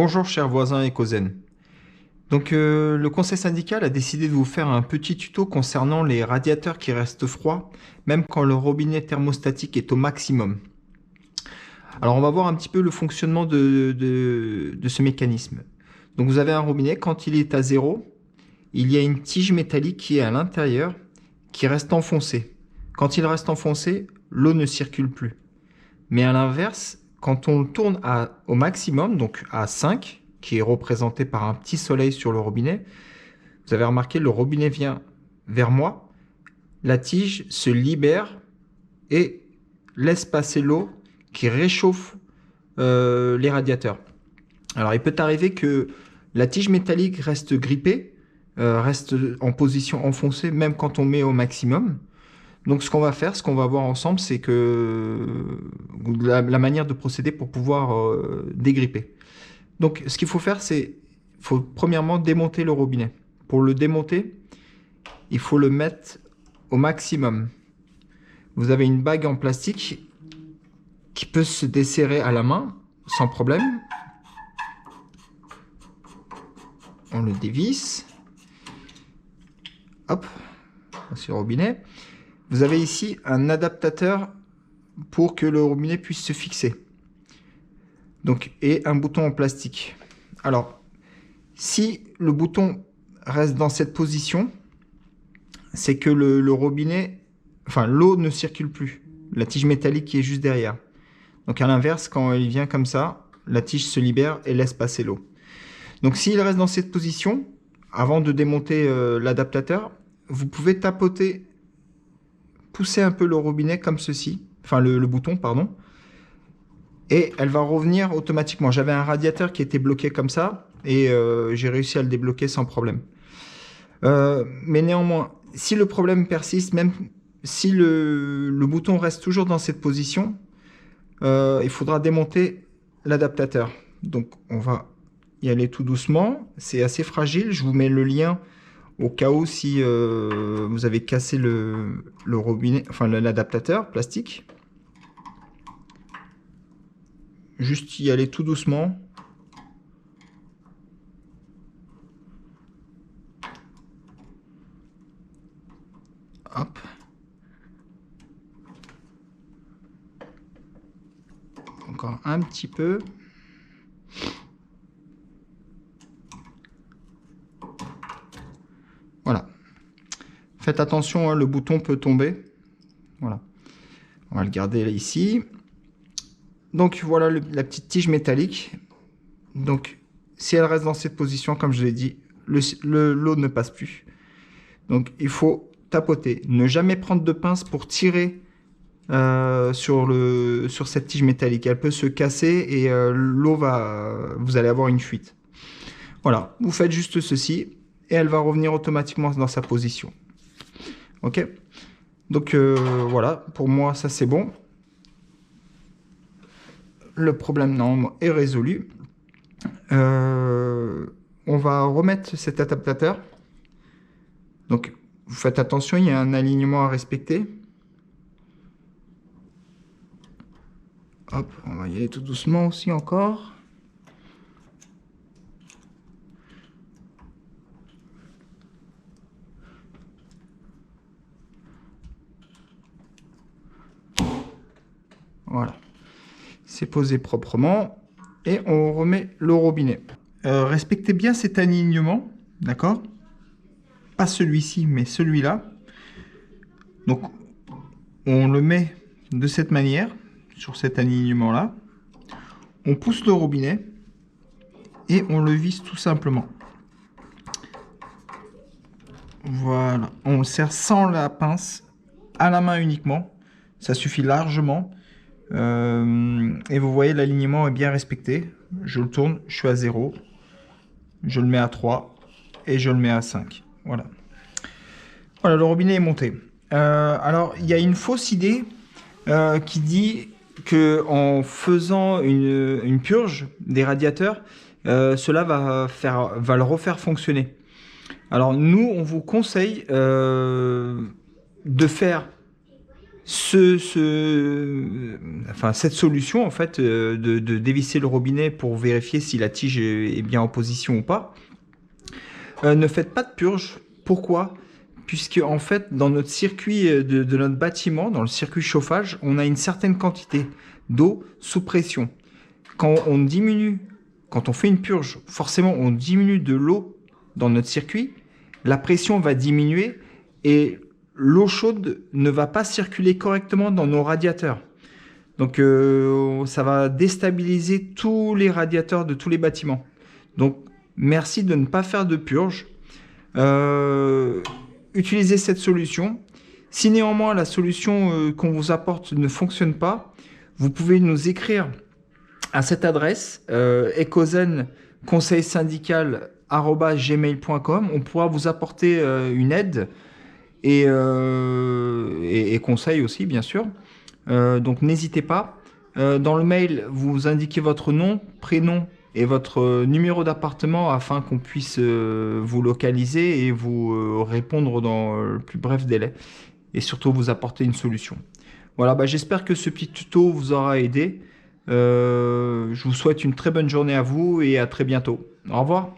Bonjour chers voisins écozen. Le conseil syndical a décidé de vous faire un petit tuto concernant les radiateurs qui restent froids, même quand le robinet thermostatique est au maximum. Alors on va voir un petit peu le fonctionnement de ce mécanisme. Donc vous avez un robinet, quand il est à 0, il y a une tige métallique qui est à l'intérieur, qui reste enfoncée. Quand il reste enfoncé, l'eau ne circule plus. Mais à l'inverse, quand on le tourne au maximum, donc à 5, qui est représenté par un petit soleil sur le robinet, vous avez remarqué, le robinet vient vers moi, la tige se libère et laisse passer l'eau qui réchauffe les radiateurs. Alors il peut arriver que la tige métallique reste grippée, reste en position enfoncée, même quand on met au maximum. Donc ce qu'on va faire, ce qu'on va voir ensemble, c'est que la manière de procéder pour pouvoir dégripper. Donc ce qu'il faut faire, c'est faut premièrement démonter le robinet. Pour le démonter, il faut le mettre au maximum. Vous avez une bague en plastique qui peut se desserrer à la main sans problème. On le dévisse. Hop, sur le robinet. Vous avez ici un adaptateur pour que le robinet puisse se fixer. Donc, et un bouton en plastique. Alors, si le bouton reste dans cette position, c'est que le robinet, enfin l'eau ne circule plus. La tige métallique qui est juste derrière. Donc à l'inverse, quand il vient comme ça, la tige se libère et laisse passer l'eau. Donc s'il reste dans cette position, avant de démonter l'adaptateur, vous pouvez tapoter, pousser un peu le robinet comme ceci, enfin le bouton, pardon, et elle va revenir automatiquement. J'avais un radiateur qui était bloqué comme ça, et j'ai réussi à le débloquer sans problème. Mais néanmoins, si le problème persiste, même si le bouton reste toujours dans cette position, il faudra démonter l'adaptateur. Donc on va y aller tout doucement, c'est assez fragile, je vous mets le lien au cas où si vous avez cassé le robinet, enfin l'adaptateur plastique. Juste y aller tout doucement. Hop. Encore un petit peu. Voilà. Faites attention, hein, le bouton peut tomber. Voilà. On va le garder là, ici. Donc voilà la petite tige métallique. Donc si elle reste dans cette position, comme je l'ai dit, l'eau ne passe plus. Donc il faut tapoter. Ne jamais prendre de pince pour tirer sur cette tige métallique. Elle peut se casser et l'eau vous allez avoir une fuite. Voilà, vous faites juste ceci et elle va revenir automatiquement dans sa position. Ok. Donc voilà, pour moi ça c'est bon. Le problème normalement est résolu. On va remettre cet adaptateur. Donc vous faites attention, il y a un alignement à respecter. Hop, on va y aller tout doucement aussi encore. Voilà. C'est posé proprement. Et on remet le robinet. Respectez bien cet alignement, d'accord? Pas celui-ci, mais celui-là. Donc, on le met de cette manière, sur cet alignement-là. On pousse le robinet et on le visse tout simplement. Voilà. On le serre sans la pince, à la main uniquement. Ça suffit largement. Et vous voyez, l'alignement est bien respecté. Je le tourne, je suis à 0. Je le mets à 3 et je le mets à 5. Voilà. Voilà, le robinet est monté. Alors, il y a une fausse idée qui dit que en faisant une purge des radiateurs, cela va le refaire fonctionner. Alors, nous, on vous conseille de faire Cette solution, en fait, de dévisser le robinet pour vérifier si la tige est bien en position ou pas, ne faites pas de purge. Pourquoi? Puisque, en fait, dans notre circuit de notre bâtiment, dans le circuit chauffage, on a une certaine quantité d'eau sous pression. Quand on fait une purge, forcément, on diminue de l'eau dans notre circuit, la pression va diminuer et l'eau chaude ne va pas circuler correctement dans nos radiateurs. Donc, ça va déstabiliser tous les radiateurs de tous les bâtiments. Donc, merci de ne pas faire de purge. Utilisez cette solution. Si néanmoins la solution qu'on vous apporte ne fonctionne pas, vous pouvez nous écrire à cette adresse ecozen conseilsyndical@gmail.com. On pourra vous apporter une aide et conseils aussi, bien sûr. Donc n'hésitez pas. Dans le mail, vous indiquez votre nom, prénom et votre numéro d'appartement afin qu'on puisse vous localiser et vous répondre dans le plus bref délai et surtout vous apporter une solution. Voilà, j'espère que ce petit tuto vous aura aidé. Je vous souhaite une très bonne journée à vous et à très bientôt. Au revoir.